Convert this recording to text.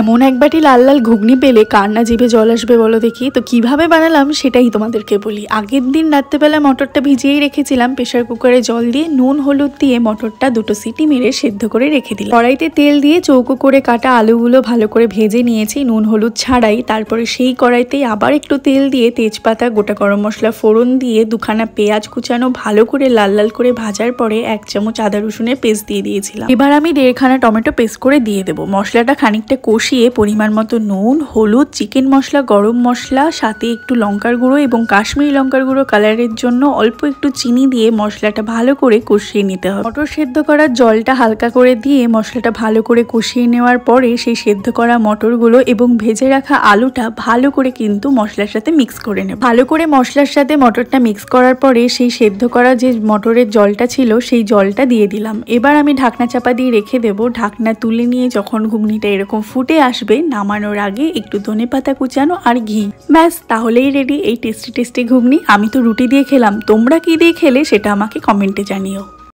এমন এক বাটি লাল লাল ঘুগনি পেলে কার না জিভে জল আসবে বলো দেখি। তো কিভাবে বানালাম সেটাই তোমাদেরকে বলি। আগের দিন রাত্রেবেলা মটরটা ভিজিয়েই রেখেছিলাম, প্রেশার কুকারে জল দিয়ে নুন হলুদ দিয়ে মটরটা 2টো সিটি মেরে সেদ্ধ করে রেখে দিলাম। কড়াইতে তেল দিয়ে চৌকো করে কাটা আলুগুলো ভালো করে ভেজে নিয়েছি নুন হলুদ ছাড়াই। তারপরে সেই কড়াইতেই আবার একটু তেল দিয়ে তেজপাতা গোটা গরম মশলা ফোড়ন দিয়ে 2খানা পেঁয়াজ কুচানো ভালো করে লাল লাল করে ভাজার পরে 1 চামচ আদা রসুনের পেস্ট দিয়ে দিয়েছিলাম। এবার আমি 1.5খানা টমেটো পেস্ট করে দিয়ে দেবো। মশলাটা খানিকটা কষিয়ে পরিমাণ মতো নুন হলুদ চিকেন মশলা গরম মশলা সাথে একটু লঙ্কার গুঁড়ো এবং কাশ্মীরি লঙ্কার গুঁড়ো কালারের জন্য অল্প একটু চিনি দিয়ে মশলাটা ভালো করে কষিয়ে নিতে হবে। মটর সেদ্ধ করার জলটা হালকা করে দিয়ে মশলাটা ভালো করে কষিয়ে নেওয়ার পরে সেই সেদ্ধ করা মটরগুলো এবং ভেজে রাখা আলুটা ভালো করে কিন্তু মশলার সাথে মিক্স করে নেব। ভালো করে মশলার সাথে মটরটা মিক্স করার পরে সেই সেদ্ধ করা যে মটরের জলটা ছিল সেই জলটা দিয়ে দিলাম। এবার আমি ঢাকনা চাপা দিয়ে রেখে দেবো। ঢাকনা তুলে নিয়ে যখন ঘুগনিটা এরকম ফুটে আসবে নামানোর আগে একটু ধনেপাতা কুচানো আর ঘি, ব্যাস তাহলেই রেডি এই টেস্টি টেস্টি ঘুগনি। আমি তো রুটি দিয়ে খেলাম, তোমরা কি দিয়ে খেলে সেটা আমাকে কমেন্টে জানিও।